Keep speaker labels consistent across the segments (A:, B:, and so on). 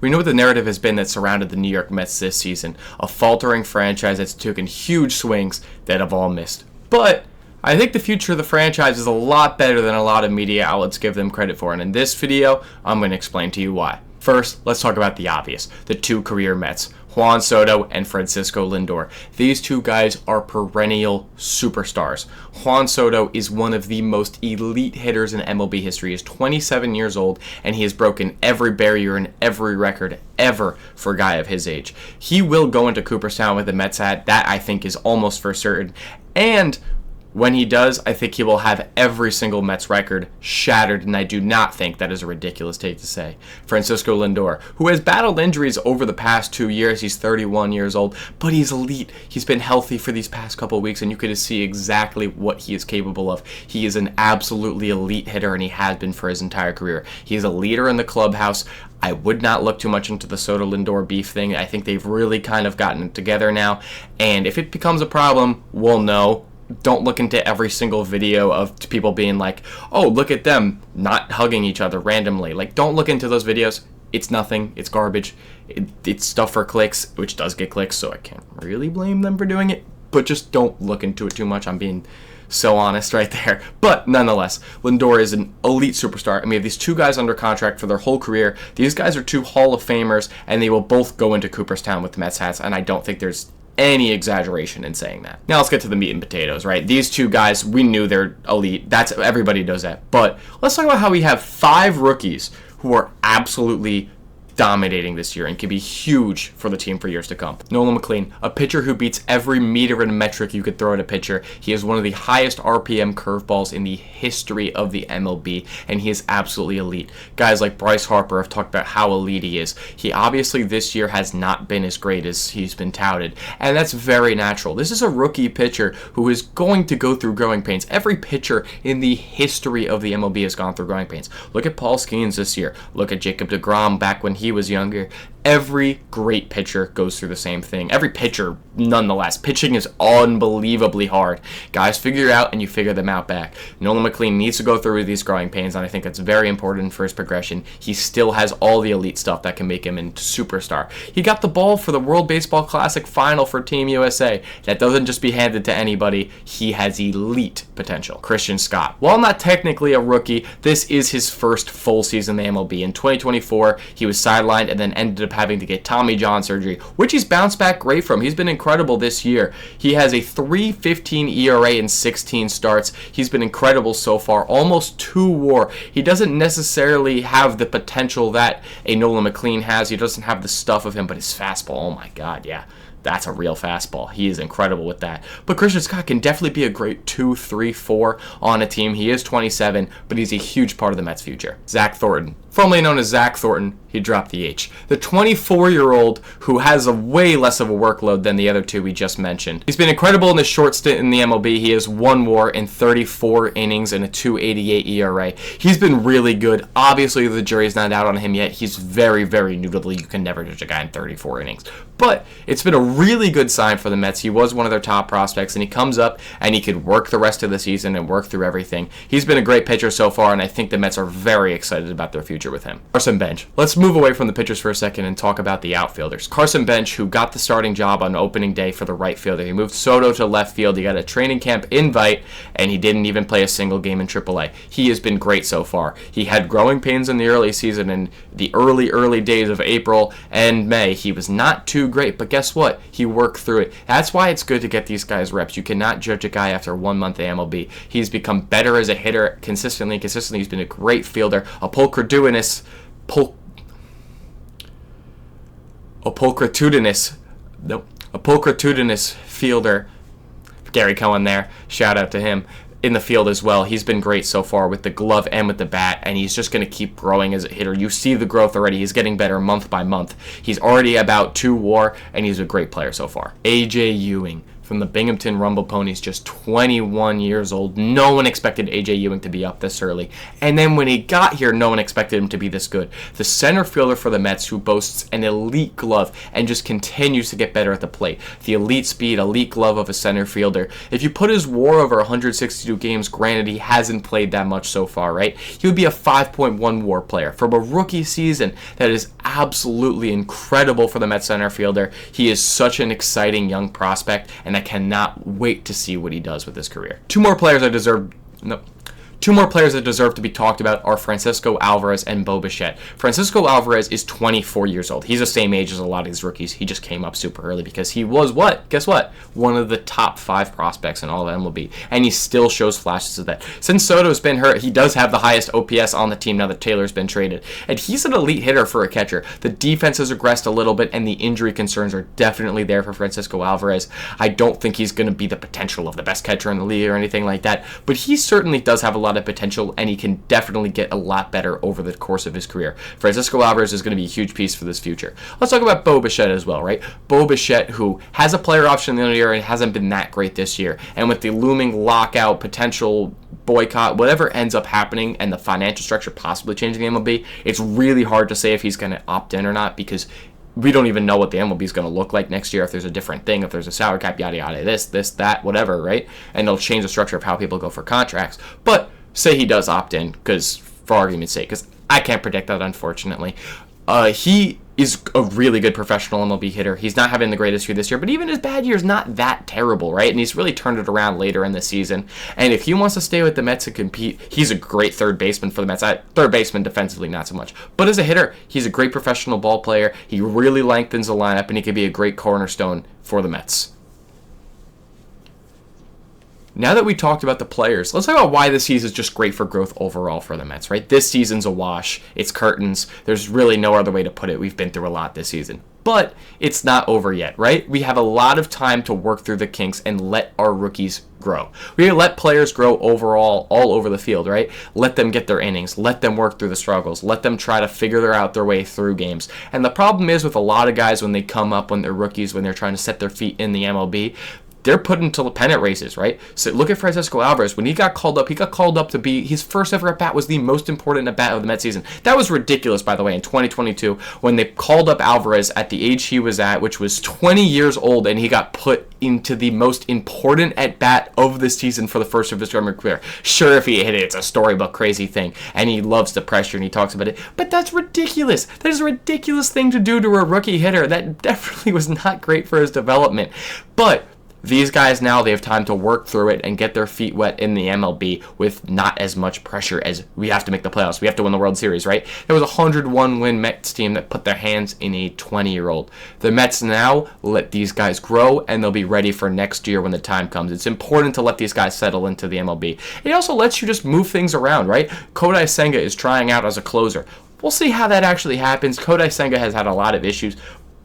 A: We know what the narrative has been that surrounded the New York Mets this season, a faltering franchise that's taken huge swings that have all missed. But I think the future of the franchise is a lot better than a lot of media outlets give them credit for, and in this video, I'm going to explain to you why. First, let's talk about the obvious, the two career Mets, Juan Soto and Francisco Lindor. These two guys are perennial superstars. Juan Soto is one of the most elite hitters in MLB history. He is 27 years old, and he has broken every barrier and every record ever for a guy of his age. He will go into Cooperstown with the Mets hat. That, I think, is almost for certain. And when he does, I think he will have every single Mets record shattered, and I do not think that is a ridiculous take to say. Francisco Lindor, who has battled injuries over the past 2 years, he's 31 years old, but he's elite. He's been healthy for these past couple of weeks, and you could see exactly what he is capable of. He is an absolutely elite hitter, and he has been for his entire career. He is a leader in the clubhouse. I would not look too much into the Soto-Lindor beef thing. I think they've really kind of gotten it together now, and if it becomes a problem, we'll know. Don't look into every single video of people being like, oh, look at them not hugging each other randomly. Like, don't look into those videos. It's nothing. It's garbage. It's stuff for clicks, which does get clicks, so I can't really blame them for doing it. But just don't look into it too much. I'm being so honest right there. But nonetheless, Lindor is an elite superstar. I mean, we have these two guys under contract for their whole career. These guys are two Hall of Famers, and they will both go into Cooperstown with the Mets hats, and I don't think there's any exaggeration in saying that. Now let's get to the meat and potatoes, right? These two guys, we knew they're elite. That's, everybody knows that. But let's talk about how we have 5 rookies who are absolutely dominating this year and can be huge for the team for years to come. Nolan McLean, a pitcher who beats every meter and metric you could throw at a pitcher. He is one of the highest RPM curveballs in the history of the MLB, and he is absolutely elite. Guys like Bryce Harper have talked about how elite he is. He obviously this year has not been as great as he's been touted, and that's very natural. This is a rookie pitcher who is going to go through growing pains. Every pitcher in the history of the MLB has gone through growing pains. Look at Paul Skeens this year. Look at Jacob deGrom back when he was younger. Every great pitcher goes through the same thing. Every pitcher, nonetheless. Pitching is unbelievably hard. Guys figure it out, and you figure them out back. Nolan McLean needs to go through these growing pains, and I think that's very important for his progression. He still has all the elite stuff that can make him a superstar. He got the ball for the World Baseball Classic final for Team USA. That doesn't just be handed to anybody. He has elite potential. Christian Scott. While not technically a rookie, this is his first full season in the MLB. In 2024, he was sidelined and then ended up having to get Tommy John surgery, which he's bounced back great from. He's been incredible this year. He has a 3.15 ERA in 16 starts. He's been incredible so far, almost 2 WAR. He doesn't necessarily have the potential that a Nolan McLean has. He doesn't have the stuff of him, but his fastball, oh my God, yeah. That's a real fastball. He is incredible with that. But Christian Scott can definitely be a great 2, 3, 4 on a team. He is 27, but he's a huge part of the Mets' future. Zach Thornton. Formerly known as Zach Thornton, he dropped the H. The 24-year-old who has a way less of a workload than the other two we just mentioned. He's been incredible in this short stint in the MLB. He has 1 WAR in 34 innings and a 2.88 ERA. He's been really good. Obviously, the jury's not out on him yet. He's very, very new to the league. You can never judge a guy in 34 innings. But it's been a really good sign for the Mets. He was one of their top prospects, and he comes up and he could work the rest of the season and work through everything. He's been a great pitcher so far, and I think the Mets are very excited about their future with him. Carson Bench. Let's move away from the pitchers for a second and talk about the outfielders. Carson Bench, who got the starting job on opening day for the right fielder. He moved Soto to left field. He got a training camp invite, and he didn't even play a single game in AAA. He has been great so far. He had growing pains in the early season, in the early days of April and May. He was not too great, but guess what? He worked through it. That's why it's good to get these guys reps. You cannot judge a guy after 1 month at MLB. He's become better as a hitter consistently. He's been a great fielder. A pulchritudinous fielder. Gary Cohen there. Shout out to him. In the field as well. He's been great so far with the glove and with the bat, and he's just going to keep growing as a hitter. You see the growth already. He's getting better month by month. He's already about 2 WAR, and he's a great player so far. AJ Ewing. from the Binghamton Rumble Ponies, just 21 years old. No one expected A.J. Ewing to be up this early. And then when he got here, no one expected him to be this good. The center fielder for the Mets, who boasts an elite glove and just continues to get better at the plate. The elite speed, elite glove of a center fielder. If you put his WAR over 162 games, granted he hasn't played that much so far, right? He would be a 5.1 WAR player. From a rookie season, that is absolutely incredible for the Mets center fielder. He is such an exciting young prospect, and I cannot wait to see what he does with his career. Two more players that deserve to be talked about are Francisco Alvarez and Bo Bichette. Francisco Alvarez is 24 years old. He's the same age as a lot of these rookies. He just came up super early because he was what? Guess what? One of the top 5 prospects in all of MLB. And he still shows flashes of that. Since Soto's been hurt, he does have the highest OPS on the team now that Taylor's been traded. And he's an elite hitter for a catcher. The defense has regressed a little bit, and the injury concerns are definitely there for Francisco Alvarez. I don't think he's going to be the potential of the best catcher in the league or anything like that, but he certainly does have a lot of potential, and he can definitely get a lot better over the course of his career. Francisco Alvarez is going to be a huge piece for this future. Let's talk about Bo Bichette as well, right? Bo Bichette, who has a player option in the year and hasn't been that great this year, and with the looming lockout, potential boycott, whatever ends up happening, and the financial structure possibly changing the MLB, it's really hard to say if he's going to opt in or not, because we don't even know what the MLB is going to look like next year, if there's a different thing, if there's a salary cap, yada yada, this, that, whatever, right? And it'll change the structure of how people go for contracts. But say he does opt in, because for argument's sake, because I can't predict that, unfortunately. He is a really good professional MLB hitter. He's not having the greatest year this year, but even his bad year is not that terrible, right? And he's really turned it around later in the season. And if he wants to stay with the Mets and compete, he's a great third baseman for the Mets. Third baseman defensively, not so much. But as a hitter, he's a great professional ball player. He really lengthens the lineup, and he could be a great cornerstone for the Mets. Now that we talked about the players, let's talk about why this season is just great for growth overall for the Mets, right? This season's a wash. It's curtains. There's really no other way to put it. We've been through a lot this season. But it's not over yet, right? We have a lot of time to work through the kinks and let our rookies grow. We let players grow overall, all over the field, right? Let them get their innings. Let them work through the struggles. Let them try to figure out their way through games. And the problem is with a lot of guys when they come up, when they're rookies, when they're trying to set their feet in the MLB, they're put into the pennant races, right? So look at Francisco Alvarez. When he got called up to be, his first ever at-bat was the most important at-bat of the Mets season. That was ridiculous, by the way, in 2022, when they called up Alvarez at the age he was at, which was 20 years old, and he got put into the most important at-bat of the season for the first of his career. Sure, if he hit it, it's a storybook crazy thing, and he loves the pressure, and he talks about it, but that's ridiculous. That is a ridiculous thing to do to a rookie hitter. That definitely was not great for his development. But these guys now, they have time to work through it and get their feet wet in the MLB with not as much pressure as we have to make the playoffs. We have to win the World Series, right? There was a 101-win Mets team that put their hands in a 20-year-old. The Mets now let these guys grow, and they'll be ready for next year when the time comes. It's important to let these guys settle into the MLB. It also lets you just move things around, right? Kodai Senga is trying out as a closer. We'll see how that actually happens. Kodai Senga has had a lot of issues,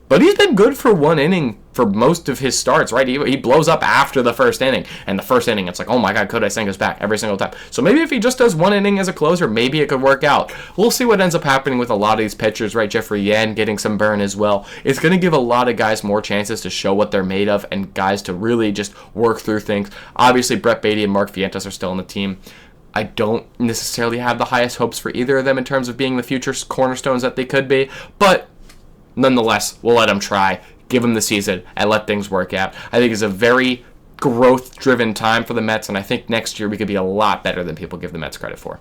A: but he's been good for one inning for most of his starts, right? He blows up after the first inning. And the first inning, it's like, oh my God, Kodai Senga's back every single time. So maybe if he just does one inning as a closer, maybe it could work out. We'll see what ends up happening with a lot of these pitchers, right? Jeffrey Yan getting some burn as well. It's going to give a lot of guys more chances to show what they're made of and guys to really just work through things. Obviously, Brett Beatty and Mark Vientos are still on the team. I don't necessarily have the highest hopes for either of them in terms of being the future cornerstones that they could be, but nonetheless, we'll let them try, give them the season, and let things work out. I think it's a very growth-driven time for the Mets, and I think next year we could be a lot better than people give the Mets credit for.